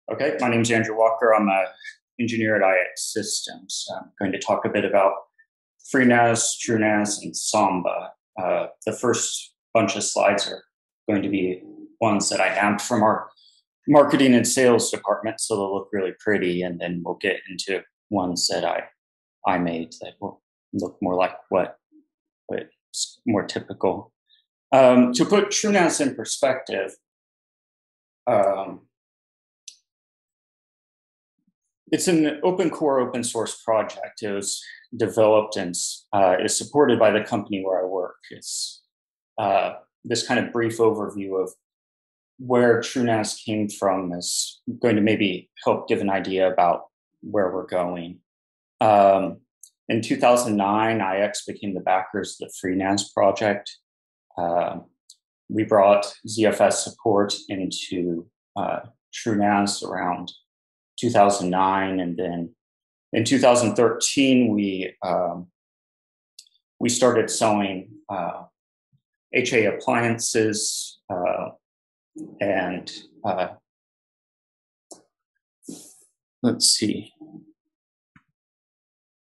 Okay, my name is Andrew Walker. I'm an engineer at iXsystems. I'm going to talk a bit about FreeNAS, TrueNAS, and Samba. The first bunch of slides are going to be ones that I amped from our marketing and sales department, so they'll look really pretty, and then we'll get into ones that I made that will look more like what's more typical. To put TrueNAS in perspective, it's an open core, open source project. It was developed and is supported by the company where I work. It's this kind of brief overview of where TrueNAS came from is going to maybe help give an idea about where we're going. In 2009, iX became the backers of the FreeNAS project. We brought ZFS support into TrueNAS around 2009, and then in 2013 we started selling HA appliances and let's see,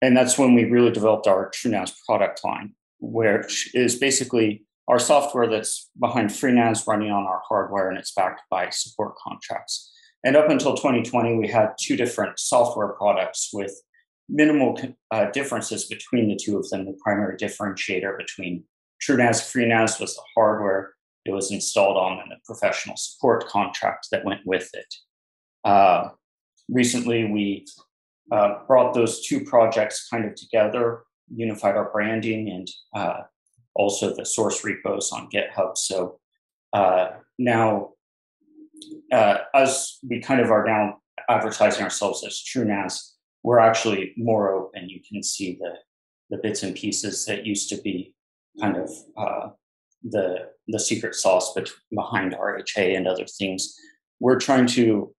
and that's when we really developed our TrueNAS product line, which is basically our software that's behind FreeNAS running on our hardware, and it's backed by support contracts. And up until 2020, we had two different software products with minimal differences between the two of them. The primary differentiator between TrueNAS and FreeNAS was the hardware it was installed on and the professional support contract that went with it. Recently, we brought those two projects kind of together, unified our branding and also the source repos on GitHub. So now, as we kind of are now advertising ourselves as TrueNAS, we're actually more open. You can see the bits and pieces that used to be kind of the secret sauce behind RHA and other things. We're trying to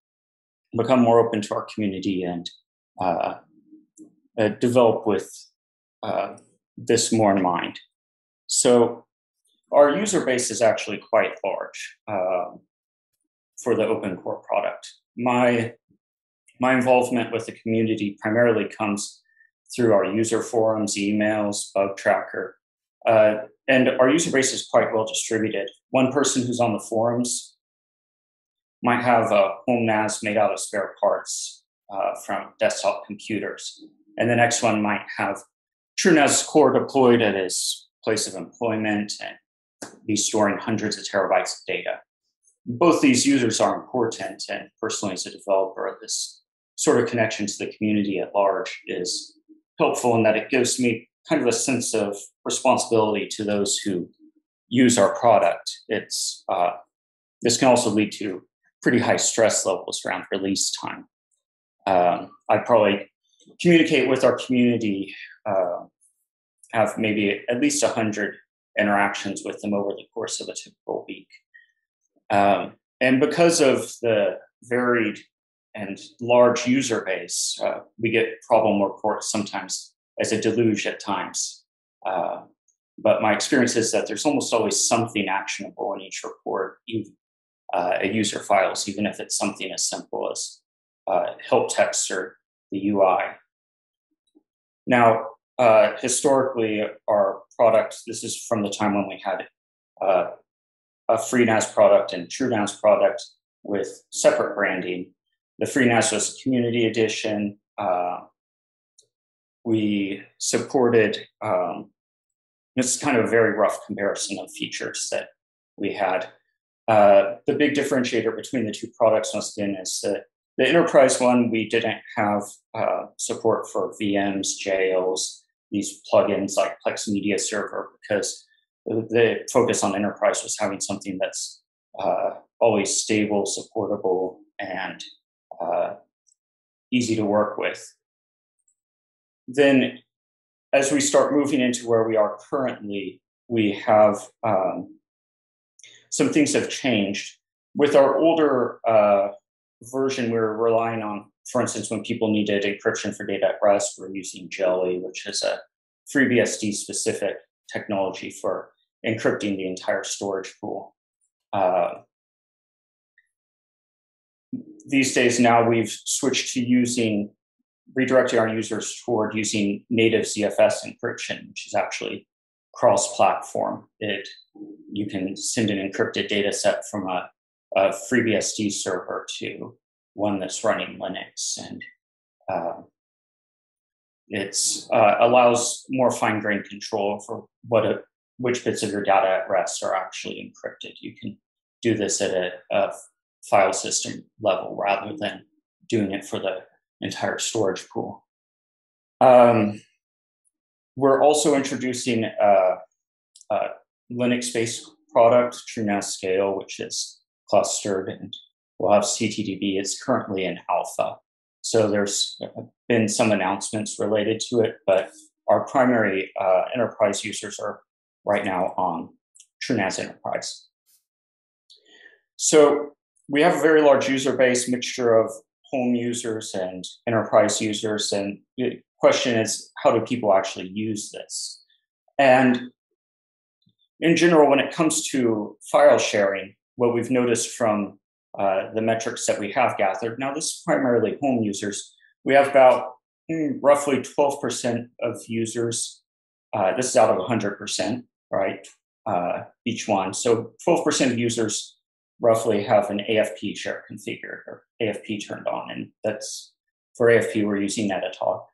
become more open to our community and develop with this more in mind. So our user base is actually quite large for the open core product. My involvement with the community primarily comes through our user forums, emails, bug tracker, and our user base is quite well distributed. One person who's on the forums might have a home NAS made out of spare parts from desktop computers, and the next one might have TrueNAS core deployed at his place of employment and be storing hundreds of terabytes of data. Both these users are important, and personally as a developer, this sort of connection to the community at large is helpful in that it gives me kind of a sense of responsibility to those who use our product. It's this can also lead to pretty high stress levels around release time. I probably communicate with our community, have maybe at least 100 interactions with them over the course of a typical week. And because of the varied and large user base, we get problem reports sometimes as a deluge at times. But my experience is that there's almost always something actionable in each report, a user files, even if it's something as simple as help text or the UI. Now, historically, our product, this is from the time when we had a FreeNAS product and TrueNAS product with separate branding. The FreeNAS was a community edition. We supported, this is kind of a very rough comparison of features that we had. The big differentiator between the two products once again is that the enterprise one, we didn't have support for VMs, jails, these plugins like Plex Media Server, because the focus on enterprise was having something that's always stable, supportable, and easy to work with. Then as we start moving into where we are currently, we have some things have changed. With our older version, we were relying on, for instance, when people needed encryption for data at rest, we're using Jelly, which is a FreeBSD specific technology for encrypting the entire storage pool. these days now we've switched to redirecting our users toward using native ZFS encryption, which is actually cross-platform. You can send an encrypted data set from a FreeBSD server to one that's running Linux, and it allows more fine-grained control for which bits of your data at rest are actually encrypted. You can do this at a file system level rather than doing it for the entire storage pool. We're also introducing a Linux-based product, TrueNAS Scale, which is clustered, and we'll have CTDB. It's currently in alpha. So there's been some announcements related to it, but our primary enterprise users are right now on TrueNAS Enterprise. So we have a very large user base, mixture of home users and enterprise users. And the question is, how do people actually use this? And in general, when it comes to file sharing, what we've noticed from the metrics that we have gathered, now this is primarily home users, we have about roughly 12% of users, this is out of 100%, right, each one. So 12% of users roughly have an AFP share configured or AFP turned on, and that's for AFP we're using Netatalk.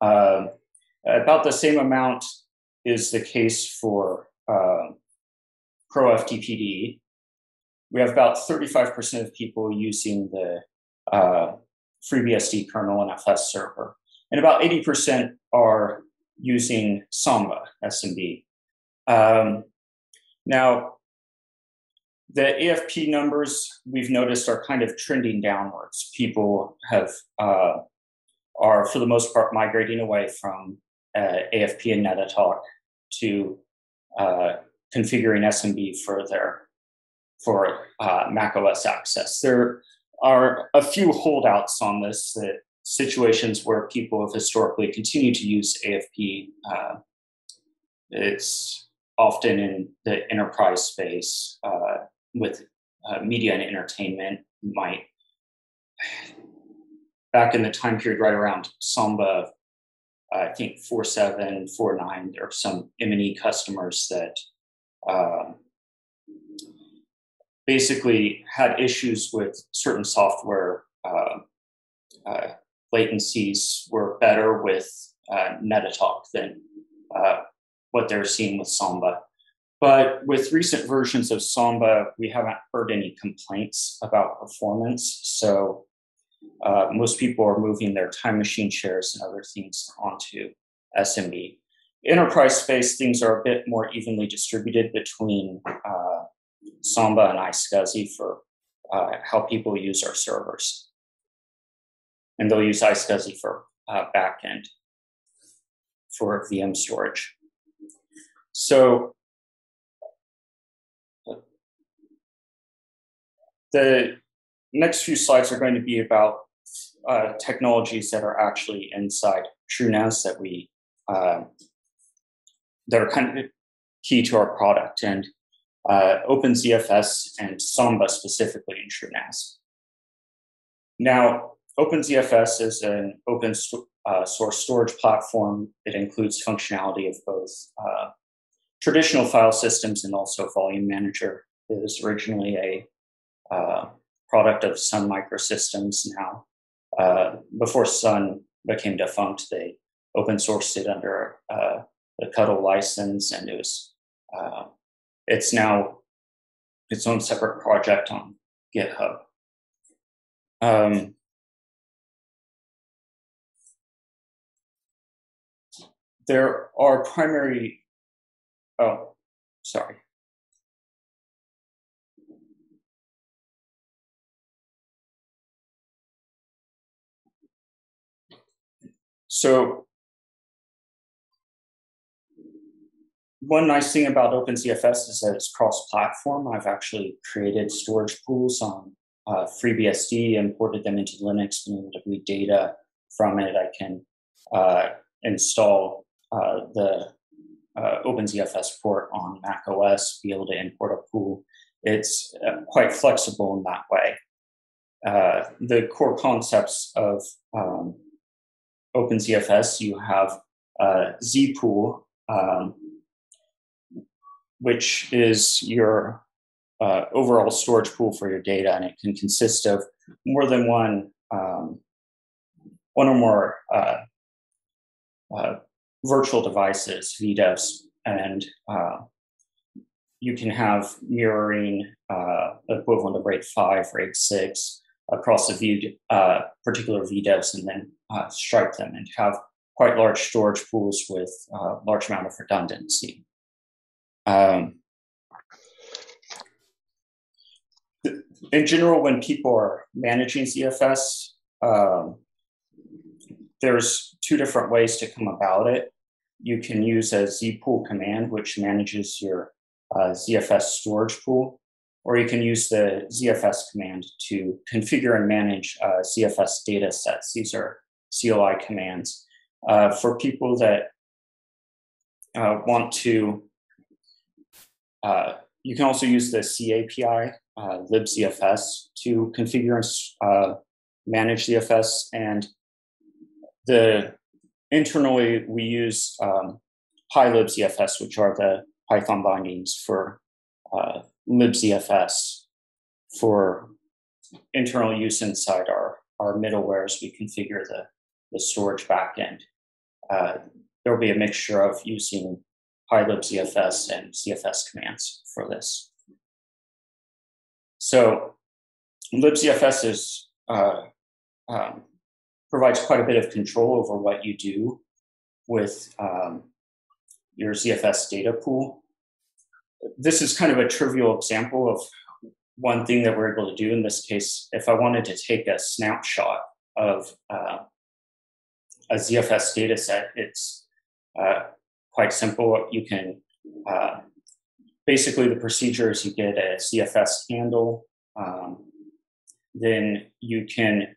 About the same amount is the case for Pro FTPD. We have about 35% of people using the FreeBSD Kernel FS server, and about 80% are using Samba SMB. Now, the AFP numbers we've noticed are kind of trending downwards. People are for the most part migrating away from AFP and Netatalk to configuring SMB for macOS access. There are a few holdouts on this, situations where people have historically continued to use AFP. It's often in the enterprise space with media and entertainment. Back in the time period right around Samba, I think 4.7, 4.9, there are some M&E customers that basically had issues with certain software. Latencies were better with Netatalk than what they're seeing with Samba. But with recent versions of Samba, we haven't heard any complaints about performance. So most people are moving their time machine shares and other things onto SMB. Enterprise space, things are a bit more evenly distributed between Samba and iSCSI for how people use our servers. And they'll use iSCSI for backend for VM storage. So the next few slides are going to be about technologies that are actually inside TrueNAS that are kind of key to our product, and OpenZFS and Samba specifically in TrueNAS. Now, OpenZFS is an open source storage platform. It includes functionality of both traditional file systems and also Volume Manager. It was originally a product of Sun Microsystems. Now, before Sun became defunct, they open sourced it under the Cuddle license, and it's now its own separate project on GitHub. There are primary, sorry. So one nice thing about OpenZFS is that it's cross-platform. I've actually created storage pools on FreeBSD, imported them into Linux, been able to read data from it. I can install the OpenZFS port on macOS, be able to import a pool. It's quite flexible in that way. the core concepts of OpenZFS, you have zpool, which is your overall storage pool for your data, and it can consist of more than one or more virtual devices, VDEVs, and you can have mirroring equivalent of RAID 5, RAID 6 across the particular VDEVs, and then stripe them and have quite large storage pools with a large amount of redundancy. In general, when people are managing ZFS, there's two different ways to come about it. You can use a zpool command, which manages your ZFS storage pool, or you can use the ZFS command to configure and manage ZFS data sets. These are CLI commands. For people that want to, you can also use the C API, libzfs, to configure and manage ZFS. And internally, we use libzfs, which are the Python bindings for libzfs for internal use inside our middleware as we configure the storage backend. There will be a mixture of using libzfs and ZFS commands for this. So libzfs is provides quite a bit of control over what you do with your ZFS data pool. This is kind of a trivial example of one thing that we're able to do in this case. If I wanted to take a snapshot of a ZFS data set, it's quite simple. You can, basically the procedure is you get a ZFS handle, then you can,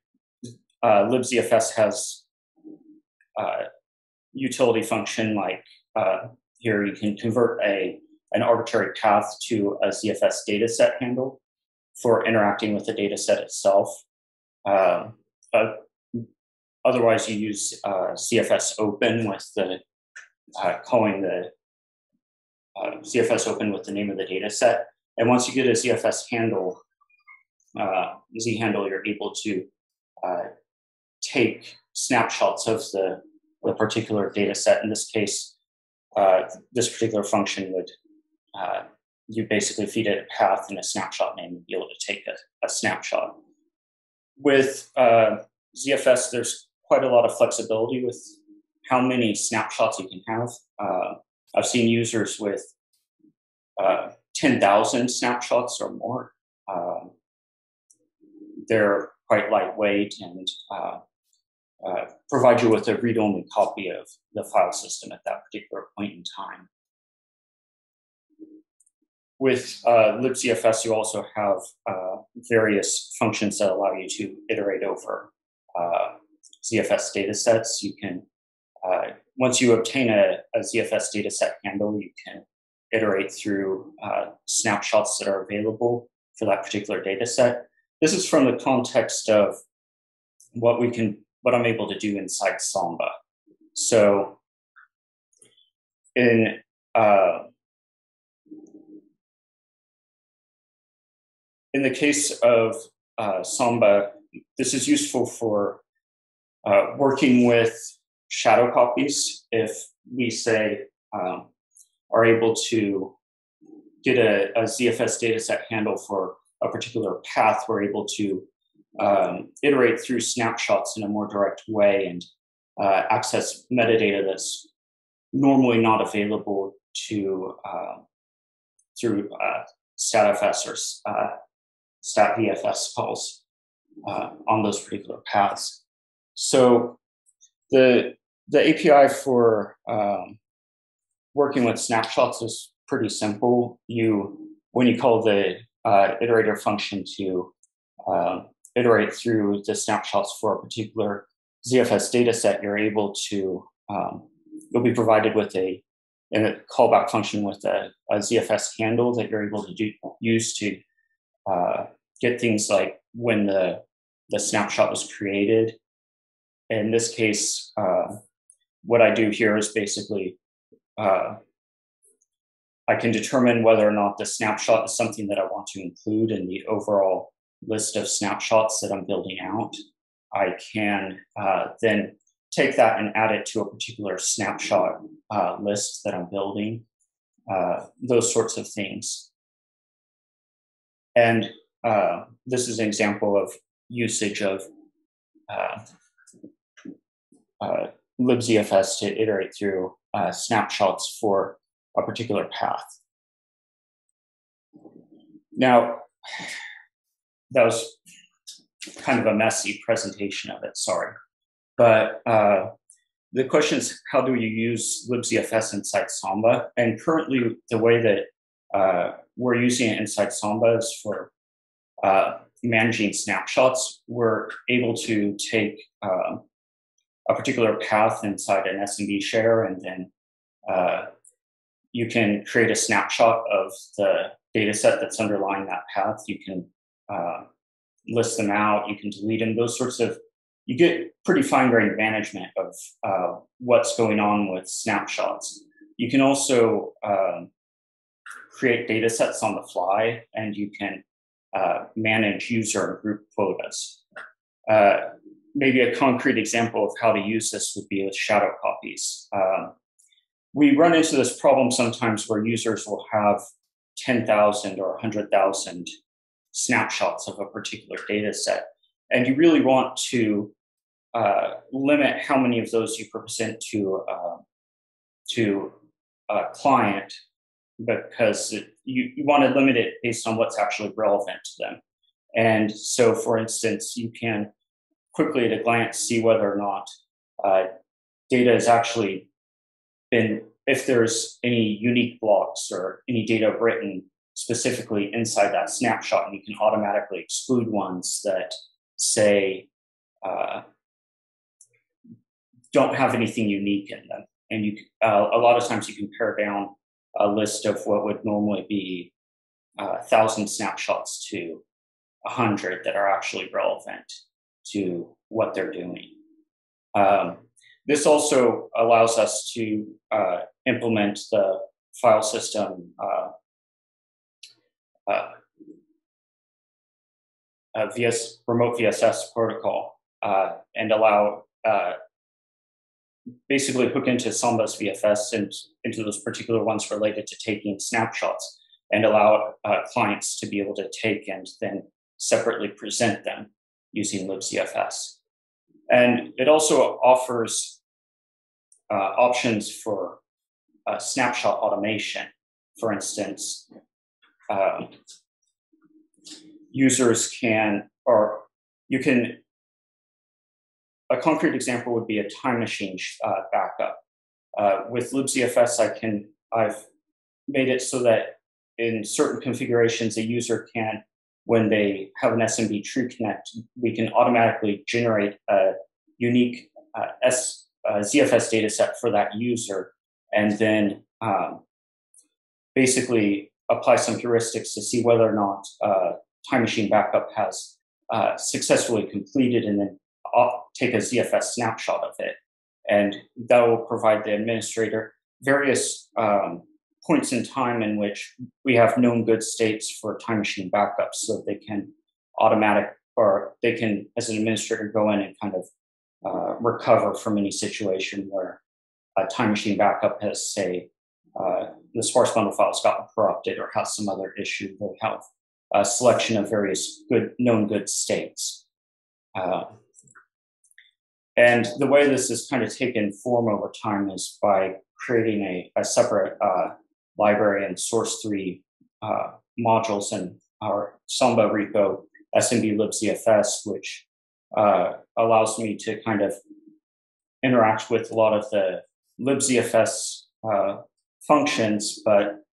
libzfs has utility function like here you can convert an arbitrary path to a ZFS dataset handle for interacting with the dataset itself. Otherwise, you use ZFS open with the calling the ZFS open with the name of the dataset. And once you get a ZFS handle, Z handle, you're able to take snapshots of the particular data set. In this case, this particular function would, you basically feed it a path and a snapshot name and be able to take a snapshot. With ZFS, there's quite a lot of flexibility with how many snapshots you can have. I've seen users with 10,000 snapshots or more. They're quite lightweight and provide you with a read-only copy of the file system at that particular point in time. With libzfs, you also have various functions that allow you to iterate over ZFS datasets. You can, once you obtain a ZFS dataset handle, you can iterate through snapshots that are available for that particular dataset. This is from the context of what I'm able to do inside Samba. So in the case of Samba, this is useful for working with shadow copies. If we say are able to get a ZFS dataset handle for a particular path, we're able to iterate through snapshots in a more direct way and access metadata that's normally not available to through statfs or statvfs calls on those particular paths. So the API for working with snapshots is pretty simple. When you call the iterator function to iterate through the snapshots for a particular ZFS dataset, you're able to, you'll be provided with a callback function with a ZFS handle that you're able to use to get things like when the the snapshot was created. In this case, what I do here is basically I can determine whether or not the snapshot is something that I want to include in the overall list of snapshots that I'm building out. I can then take that and add it to a particular snapshot list that I'm building, those sorts of things. And this is an example of usage of libzfs to iterate through snapshots for a particular path. Now, that was kind of a messy presentation of it, sorry. But the question is, how do you use libzfs inside Samba? And currently, the way that we're using it inside Samba is for managing snapshots. We're able to take a particular path inside an SMB share, and then you can create a snapshot of the data set that's underlying that path. You can list them out, you can delete them, those sorts of, you get pretty fine-grained management of what's going on with snapshots. You can also create data sets on the fly, and you can manage user and group quotas. Maybe a concrete example of how to use this would be with shadow copies. We run into this problem sometimes where users will have 10,000 or 100,000 snapshots of a particular data set. And you really want to limit how many of those you present to a client, because you want to limit it based on what's actually relevant to them. And so, for instance, you can quickly at a glance see whether or not data has actually been, if there's any unique blocks or any data written specifically inside that snapshot, and you can automatically exclude ones that say don't have anything unique in them. And you, a lot of times you can pare down a list of what would normally be 1,000 snapshots to 100 that are actually relevant to what they're doing. This also allows us to implement the file system remote VSS protocol and allow basically hook into Samba's VFS and into those particular ones related to taking snapshots, and allow clients to be able to take and then separately present them using libzfs. And it also offers options for snapshot automation. For instance, users can, or you can, a concrete example would be a time machine backup. With libzfs, I've made it so that in certain configurations, a user can, when they have an SMB TrueConnect, we can automatically generate a unique ZFS data set for that user, and then basically apply some heuristics to see whether or not time machine backup has successfully completed, and then take a ZFS snapshot of it. And that will provide the administrator various points in time in which we have known good states for time machine backups, so they can they can, as an administrator, go in and kind of recover from any situation where a time machine backup has, say, the sparse bundle files gotten corrupted or has some other issue. They have a selection of various known good states. And the way this has kind of taken form over time is by creating a separate library and source3 modules in our Samba repo, SMB libzfs, which allows me to kind of interact with a lot of the libzfs functions, but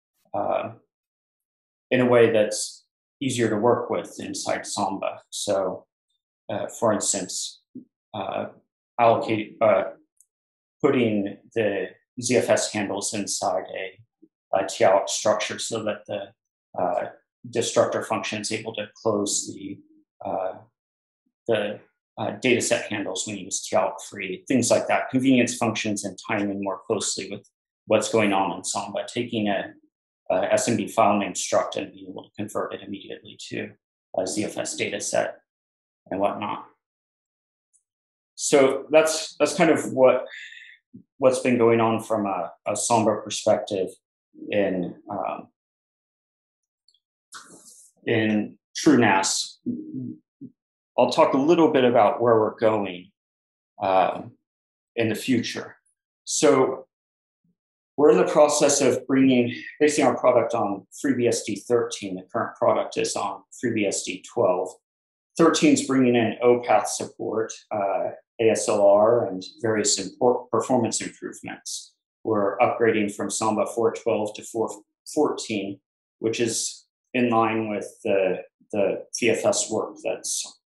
in a way that's easier to work with inside Samba. So, for instance, putting the ZFS handles inside a TLX structure so that the destructor function is able to close the the data set handles when you use free, things like that, convenience functions and tying in more closely with what's going on in Samba, taking a SMB file name struct and being able to convert it immediately to a ZFS data set and whatnot. So that's kind of what's been going on from a Samba perspective in TrueNAS. I'll talk a little bit about where we're going in the future. So we're in the process of basing our product on FreeBSD 13. The current product is on FreeBSD 12. 13 is bringing in OPath support, ASLR, and various performance improvements. We're upgrading from Samba 4.12 to 4.14, which is in line with the VFS work that's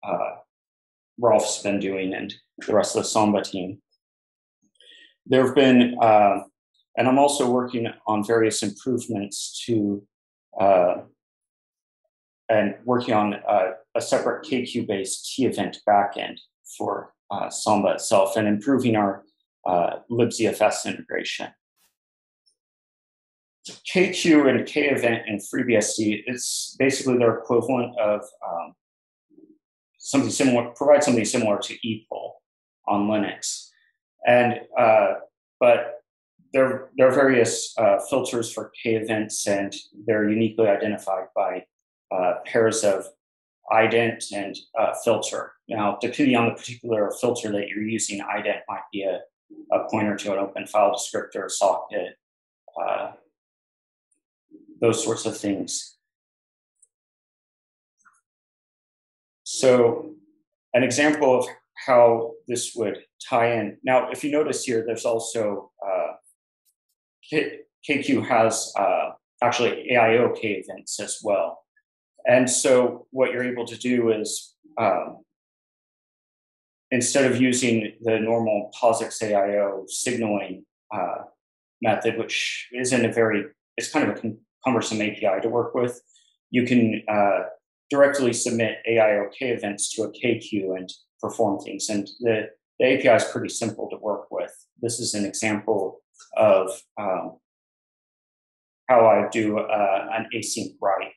Rolf's been doing and the rest of the Samba team. There have been, and I'm also working on various improvements to, and working on a separate KQ-based T-event backend for Samba itself, and improving our libzfs integration. KQ and Kevent in FreeBSD, it's basically their equivalent of something similar, provide something similar to epoll on Linux. And but there are various filters for Kevents, and they're uniquely identified by pairs of ident and filter. Now, depending on the particular filter that you're using, ident might be a pointer to an open file descriptor, socket, those sorts of things. So an example of how this would tie in. Now, if you notice here, there's also, KQ has actually AIO Kevents as well. And so what you're able to do is, instead of using the normal POSIX AIO signaling method, which isn't it's kind of a cumbersome API to work with, you can directly submit AIO Kevents to a KQ and perform things. And the API is pretty simple to work with. This is an example of how I do an async write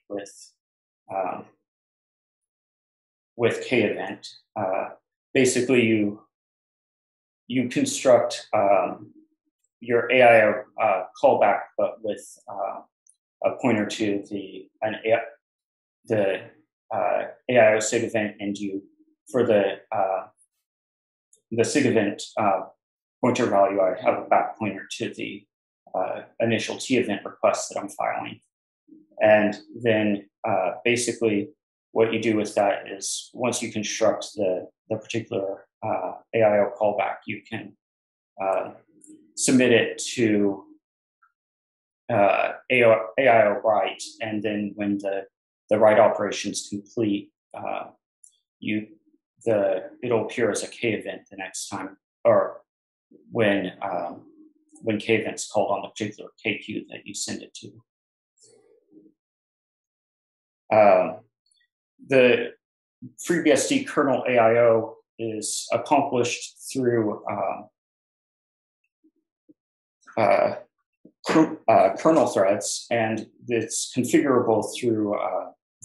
with Kevent. Basically, you construct your AIO callback, but with a pointer to the AIO sig event, and you, for the sig event pointer value, I have a back pointer to the initial T event request that I'm filing. And then basically what you do with that is, once you construct the particular AIO callback, you can submit it to AIO write, and then when the write operation is complete, it'll appear as a K event the next time, or when K event's called on the particular KQ that you send it to. The FreeBSD Kernel Alo is accomplished through kernel threads, and it's configurable through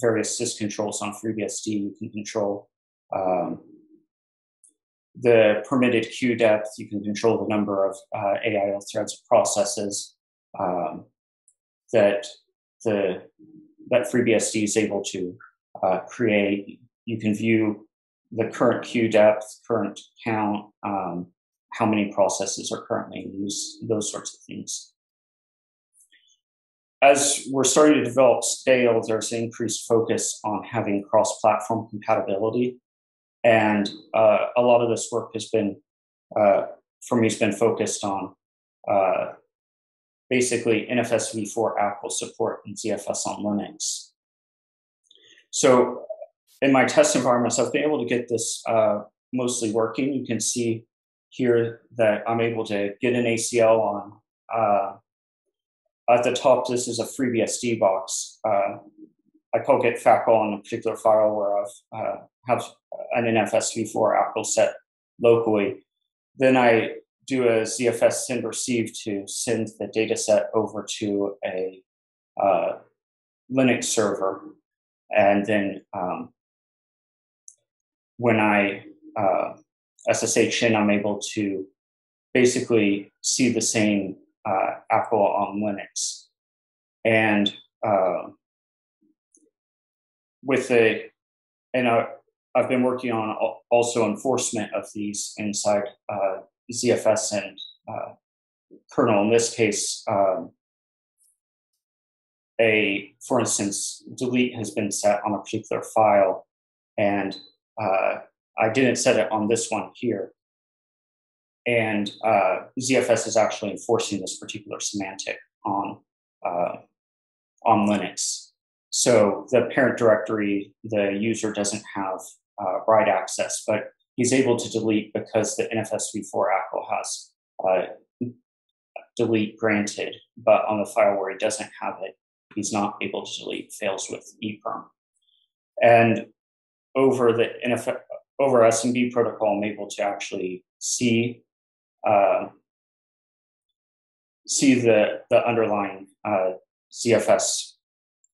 various syscontrols on FreeBSD. You can control the permitted queue depth. You can control the number of AIO threads or processes that FreeBSD is able to create. You can view the current queue depth, current count, how many processes are currently in use, those sorts of things. As we're starting to develop Scale, there's an increased focus on having cross-platform compatibility. And a lot of this work has been, for me, has been focused on basically NFS v4 app will support in ZFS on Linux. So in my test environments, I've been able to get this mostly working. You can see here that I'm able to get an ACL on, at the top, this is a FreeBSD box. I call get FACL on a particular file where I've have an NFSv4 ACL set locally. Then I do a ZFS send receive to send the data set over to a Linux server. And then when I SSH in, I'm able to basically see the same ACL on Linux. And I've been working on also enforcement of these inside ZFS and kernel. In this case, for instance, delete has been set on a particular file, and I didn't set it on this one here. And ZFS is actually enforcing this particular semantic on Linux. So the parent directory, the user doesn't have write access, but he's able to delete because the NFSv4 ACL has delete granted, but on the file where he doesn't have it, he's not able to delete, fails with EPROM. And over the over SMB protocol, I'm able to actually see the underlying ZFS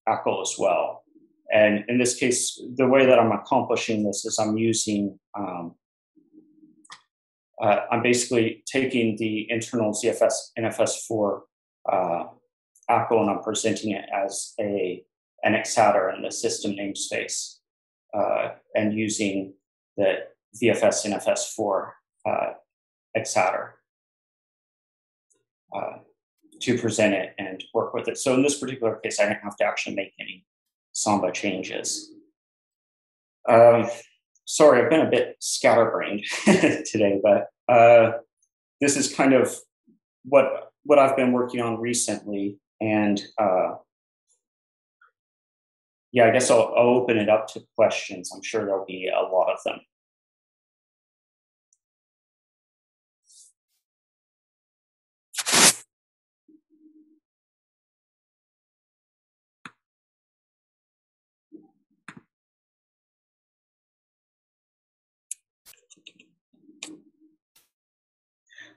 ACL as well. And in this case, the way that I'm accomplishing this is I'm using, I'm basically taking the internal ZFS NFS4 ACL and I'm presenting it as an iterators in the system namespace and using the VFS NFS4 iterators to present it and work with it. So in this particular case, I didn't have to actually make any Samba changes. Sorry, I've been a bit scatterbrained today, but this is kind of what I've been working on recently. And yeah, I guess I'll open it up to questions. I'm sure there'll be a lot of them.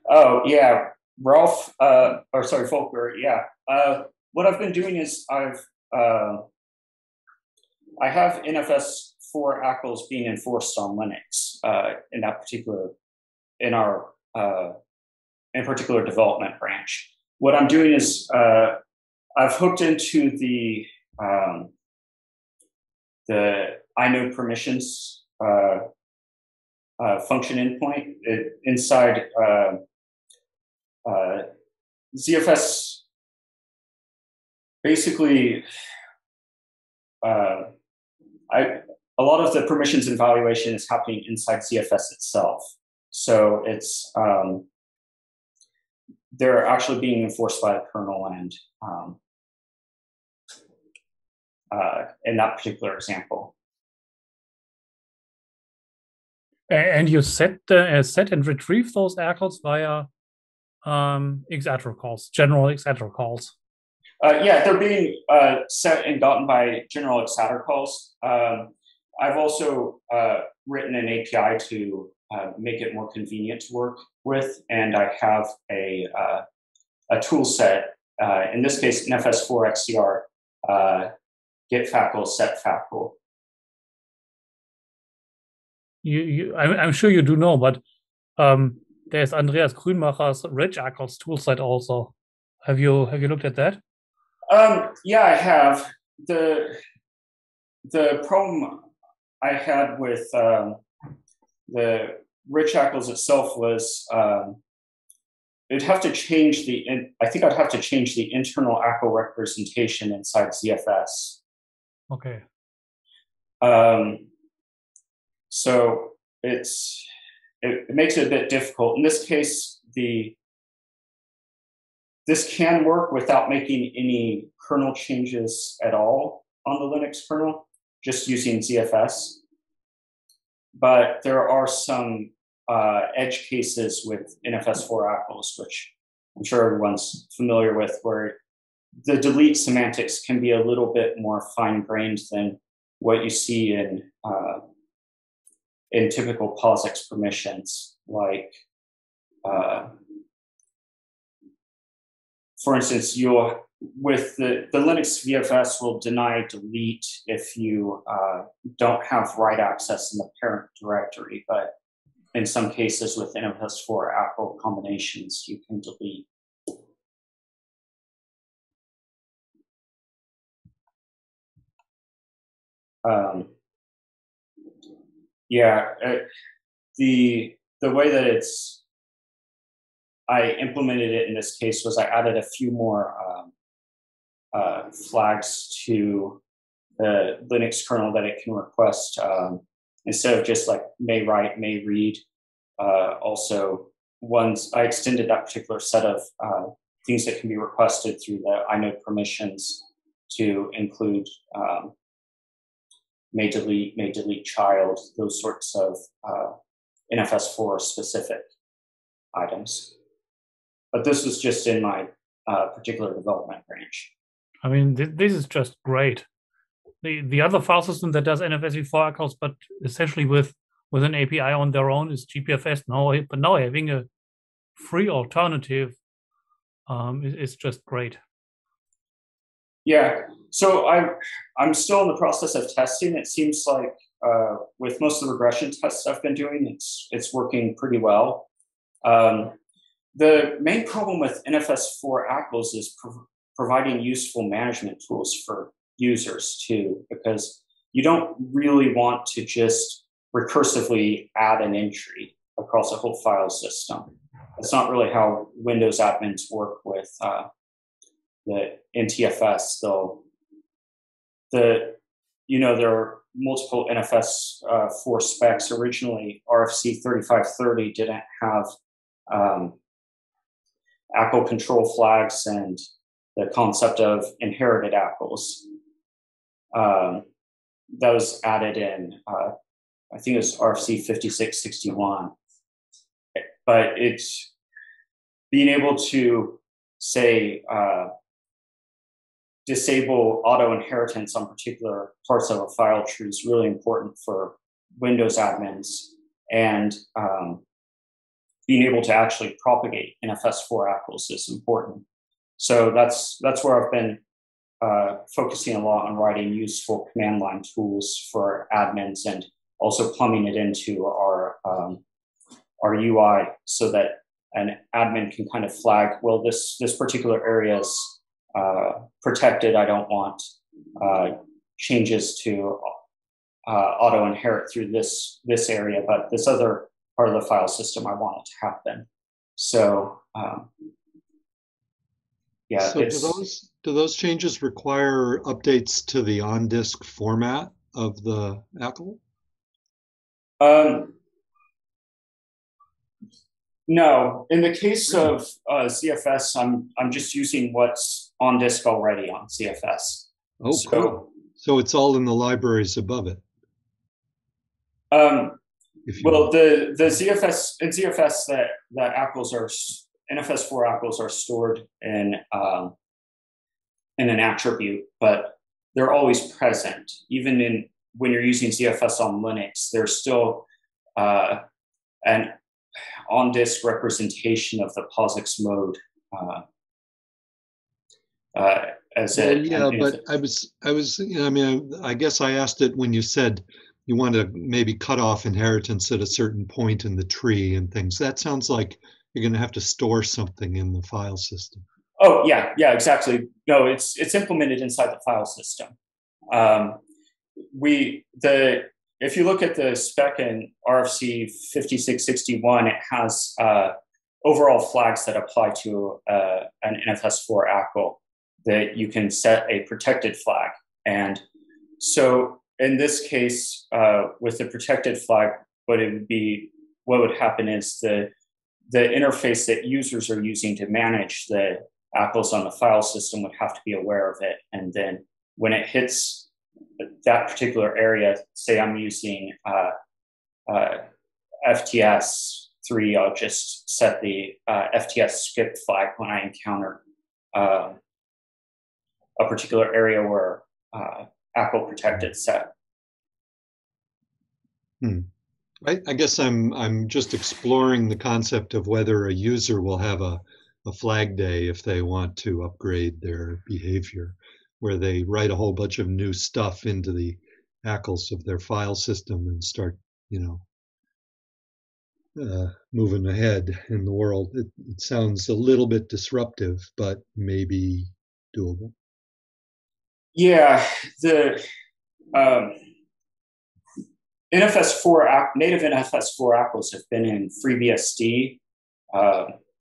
Oh, yeah, Rolf, or sorry, Volker, yeah. What I've been doing is I have NFS4 ACLs being enforced on Linux in that particular, in our particular development branch. What I'm doing is I've hooked into the inode permissions function endpoint inside ZFS. Basically, a lot of the permissions evaluation is happening inside ZFS itself. So it's they're actually being enforced by the kernel and in that particular example. And you set and retrieve those ACLs via iterators calls, general iterators calls. Yeah, they're being set and gotten by general iterators calls. I've also written an API to make it more convenient to work with, and I have a tool set. In this case, NFS4 XCR get FACL, set FACL. I'm sure you do know, but there's Andreas Grünmacher's Rich ACLs toolset also. Have you looked at that? Yeah, I have. The problem I had with the Rich ACLs itself was it'd have to change I think I'd have to change the internal ACL representation inside ZFS. Okay. So it makes it a bit difficult. In this case, this can work without making any kernel changes at all on the Linux kernel, just using ZFS. But there are some edge cases with NFS4 ACLs, which I'm sure everyone's familiar with, where the delete semantics can be a little bit more fine-grained than what you see in typical POSIX permissions. Like, for instance, with the Linux VFS will deny delete if you don't have write access in the parent directory, but in some cases with NFS4 ACL combinations, you can delete. The way that I implemented it in this case was I added a few more flags to the Linux kernel that it can request instead of just like may write, may read. Also, I extended that particular set of things that can be requested through the inode permissions to include may delete child, those sorts of NFS4 specific items. But this was just in my particular development branch. I mean, this is just great. The other file system that does NFS4 ACLs, but essentially with an API on their own, is GPFS now. But now having a free alternative is just great. Yeah, so I'm still in the process of testing. It seems like with most of the regression tests I've been doing, it's working pretty well. The main problem with NFS4 ACLs is providing useful management tools for users too, because you don't really want to just recursively add an entry across a whole file system. That's not really how Windows admins work with the NTFS, though. There are multiple NFS4 specs. Originally, RFC 3530 didn't have ACL control flags and the concept of inherited ACLs. That was added in, I think it was RFC 5661. But it's being able to, say, disable auto inheritance on particular parts of a file tree is really important for Windows admins, and being able to actually propagate NFS4 ACLs is important. So that's where I've been focusing a lot on writing useful command line tools for admins, and also plumbing it into our UI so that an admin can kind of flag, well, this particular area is protected. I don't want changes to auto inherit through this area, but this other part of the file system I want it to happen. So yeah. So do those changes require updates to the on-disk format of the ACL? No. In the case of ZFS, I'm just using what's on disk already on ZFS. Oh, cool. So it's all in the libraries above it. Well, the ZFS in ZFS that ACLs are NFS4 ACLs are stored in an attribute, but they're always present. Even when you're using ZFS on Linux, there's still an on-disk representation of the POSIX mode. But I guess I asked it when you said you want to maybe cut off inheritance at a certain point in the tree and things. That sounds like you're going to have to store something in the file system. Oh yeah, exactly. No, it's implemented inside the file system. If you look at the spec in RFC 5661, it has overall flags that apply to an NFS4 ACL that you can set a protected flag. And so in this case, with the protected flag, what would happen is the interface that users are using to manage the ACLs on the file system would have to be aware of it. And then when it hits that particular area, say I'm using FTS3, I'll just set the FTS skip flag when I encounter a particular area where ACL protected set. I guess I'm just exploring the concept of whether a user will have a flag day if they want to upgrade their behavior, where they write a whole bunch of new stuff into the ACLs of their file system and start, moving ahead in the world. It sounds a little bit disruptive, but maybe doable. Yeah, the native NFS4 ACLs have been in FreeBSD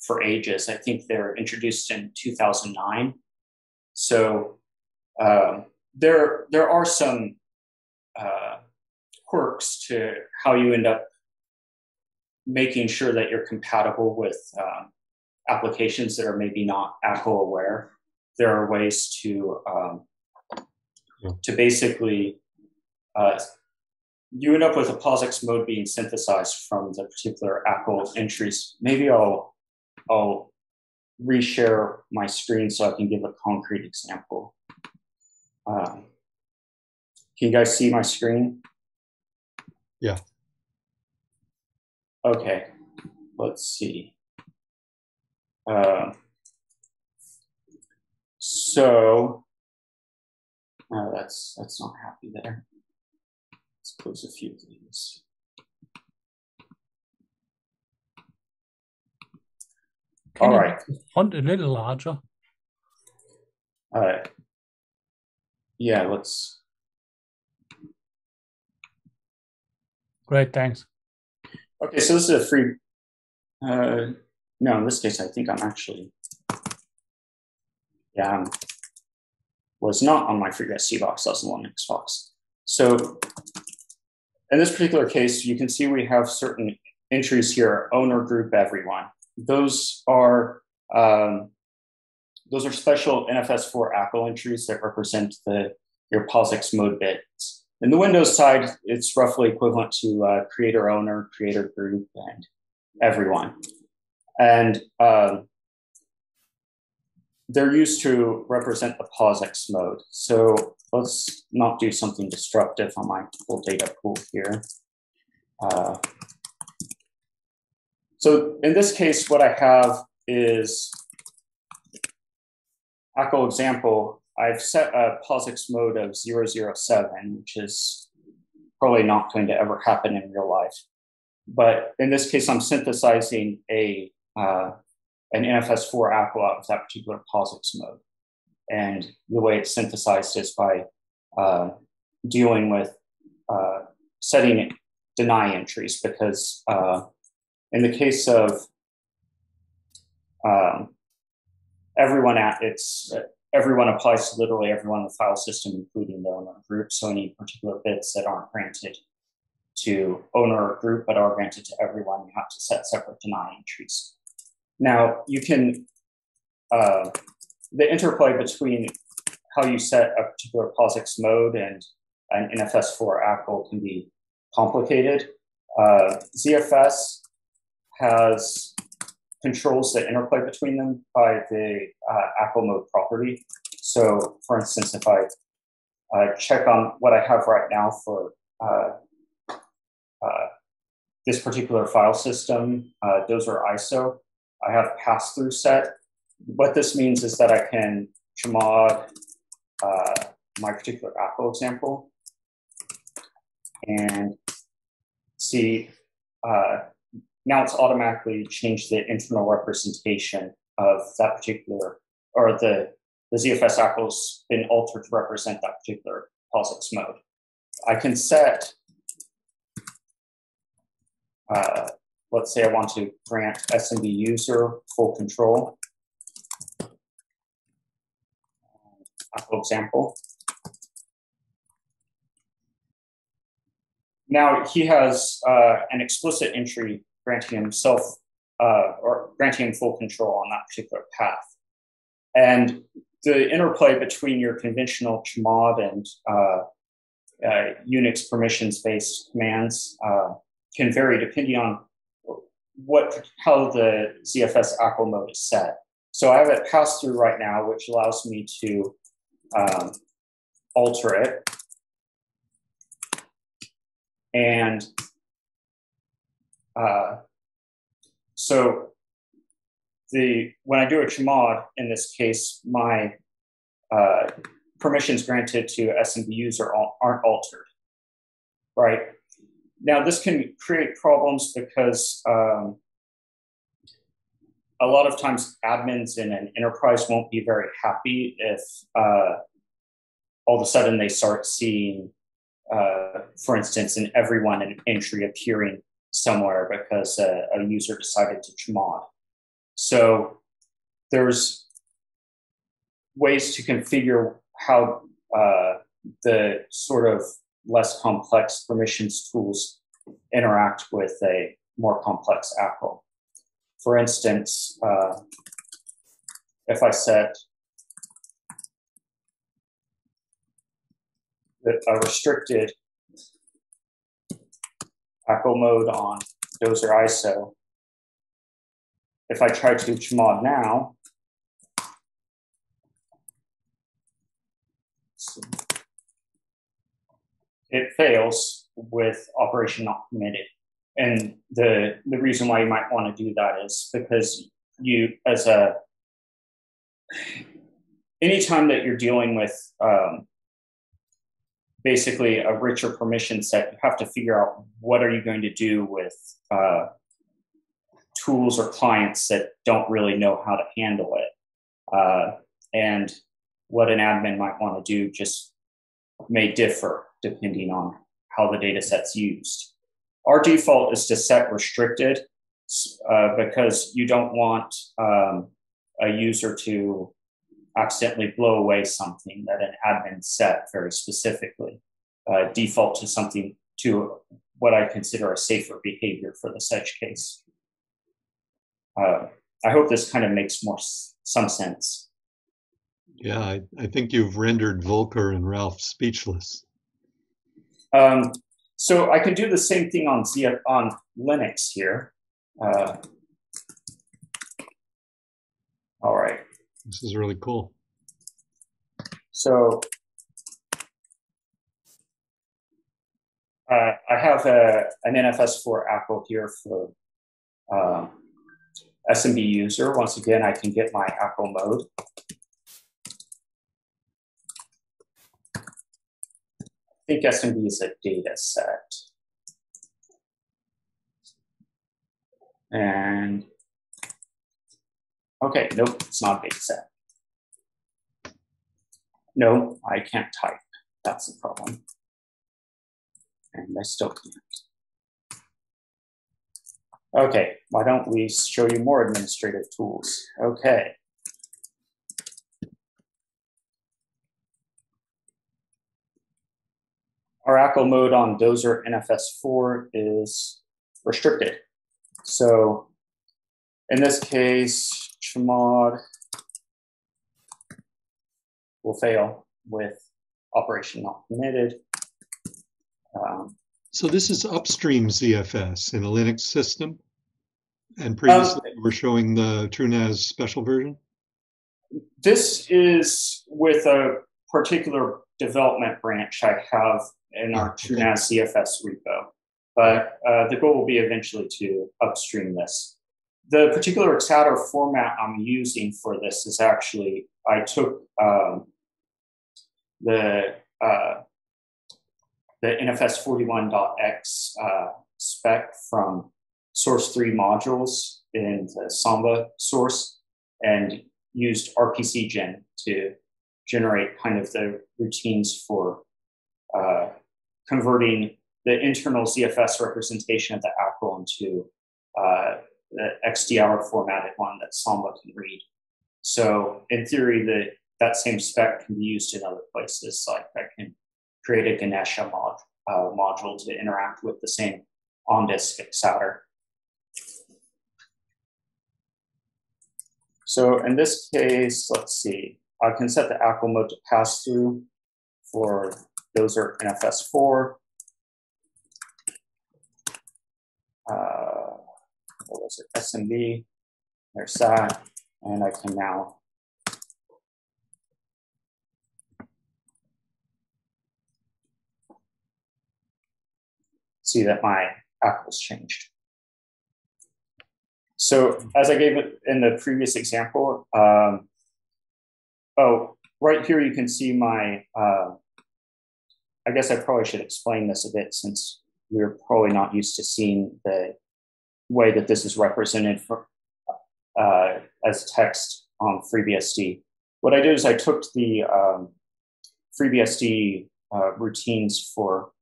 for ages. I think they were introduced in 2009. So there are some quirks to how you end up making sure that you're compatible with applications that are maybe not ACL aware. There are ways to basically you end up with a POSIX mode being synthesized from the particular ACL entries. Maybe I'll reshare my screen so I can give a concrete example. Can you guys see my screen? Yeah. Okay, let's see. So that's not happy there. Let's close a few things. Can All you right. make the font a little larger? Yeah, let's. Great, thanks. Okay, so this is a free. No, in this case, I think I'm actually. Yeah, was not on my FreeBSD box. I was on Linux box. So in this particular case, you can see we have certain entries here: owner, group, everyone. Those are special NFS4 ACL entries that represent your POSIX mode bits. In the Windows side, it's roughly equivalent to creator, owner, creator, group, and everyone. And they're used to represent the POSIX mode. So let's not do something disruptive on my full data pool here. So in this case, what I have is ACL example. I've set a POSIX mode of 007, which is probably not going to ever happen in real life. But in this case, I'm synthesizing an NFS4 ACL out of that particular POSIX mode. And the way it's synthesized is by dealing with setting deny entries, because in the case of everyone applies to literally everyone in the file system, including the owner group. So any particular bits that aren't granted to owner or group but are granted to everyone, you have to set separate deny entries. Now, you can, the interplay between how you set a particular POSIX mode and an NFS4 ACL can be complicated. ZFS controls the interplay between them by the ACL mode property. So, for instance, if I check on what I have right now for this particular file system, dozer ISO, I have pass-through set. What this means is that I can chmod my particular ACL example and see now it's automatically changed the internal representation of that particular, or the ZFS ACL's been altered to represent that particular POSIX mode. I can set, let's say I want to grant SMB user full control. ACL example. Now he has an explicit entry granting himself or granting him full control on that particular path. And the interplay between your conventional chmod and Unix permissions-based commands can vary depending on how the ZFS ACL mode is set. So I have it pass through right now, which allows me to alter it. And so when I do a chmod, in this case, my permissions granted to SMB user aren't altered, right? Now, this can create problems because a lot of times admins in an enterprise won't be very happy if all of a sudden they start seeing, for instance, an everyone entry appearing somewhere because a user decided to chmod. So there's ways to configure how the sort of less complex permissions tools interact with a more complex ACL. For instance, if I set a restricted ACL mode on Dozer ISO, if I try to chmod now, it fails with operation not permitted. And the reason why you might want to do that is because you, anytime that you're dealing with basically a richer permission set, you have to figure out what are you going to do with tools or clients that don't really know how to handle it. And what an admin might want to do just may differ depending on how the data set's used. Our default is to set restricted because you don't want a user to accidentally blow away something that an admin set very specifically. Default to something, to what I consider a safer behavior for this edge case. I hope this kind of makes some sense. Yeah, I think you've rendered Volker and Ralph speechless. So I can do the same thing on Linux here. All right. This is really cool. So I have an NFS4 ACL here for SMB user. Once again, I can get my ACL mode. I think SMB is a data set. And okay, nope, it's not a data set. No, I can't type. That's the problem. And I still can't. Okay, why don't we show you more administrative tools? Okay. Our ACL mode on Dozer NFS4 is restricted. So in this case, chmod will fail with operation not permitted. So this is upstream ZFS in a Linux system? And previously we're showing the TrueNAS special version? This is with a particular development branch I have in our TrueNAS ZFS repo. But the goal will be eventually to upstream this. The particular iterators format I'm using for this is actually, I took the NFS41.x spec from source 3 modules in the Samba source and used RPCgen to generate kind of the routines for converting the internal ZFS representation of the ACL into the XDR formatted one that Samba can read. So in theory, that same spec can be used in other places. Like I can create a Ganesha module to interact with the same on-disk iXsystems. So in this case, let's see, I can set the ACL mode to pass through for Dozer NFS4. What was it? SMB. There's that. And I can now see that my apples changed. So as I gave it in the previous example, right here you can see my, I guess I probably should explain this a bit since we're probably not used to seeing the way that this is represented for, as text on FreeBSD. What I did is I took the FreeBSD routines for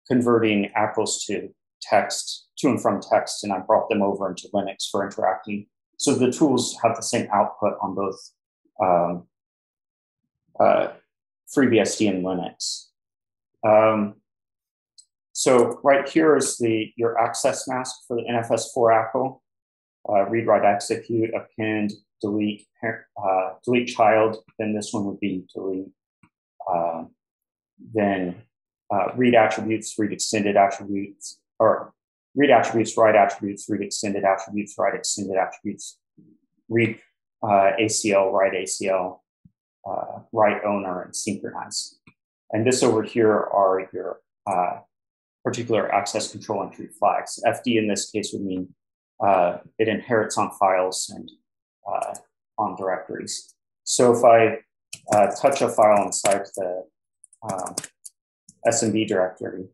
converting apples to text, to and from text, and I brought them over into Linux for interacting. So the tools have the same output on both FreeBSD and Linux. So right here is your access mask for the NFS4 apple. Read, write, execute, append, delete, delete child. Then this one would be delete. Then read attributes, read extended attributes, or read attributes, write attributes, read extended attributes, write extended attributes, read ACL, write ACL, write owner, and synchronize. And this over here are your particular access control entry flags. FD in this case would mean it inherits on files and on directories. So if I touch a file inside the SMB directory,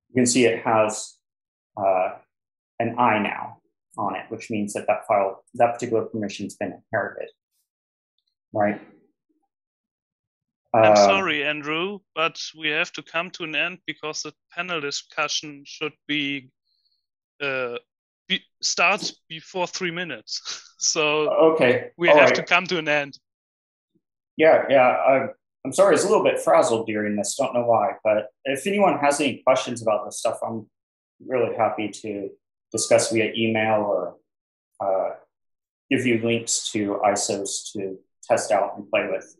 you can see it has an I now on it, which means that that file, that particular permission has been inherited, right? I'm sorry, Andrew, but we have to come to an end because the panel discussion should start before 3 minutes. So okay, we have to come to an end. Yeah. I'm sorry, it's a little bit frazzled during this. Don't know why, but if anyone has any questions about this stuff, I'm really happy to discuss via email or give you links to ISOs to test out and play with.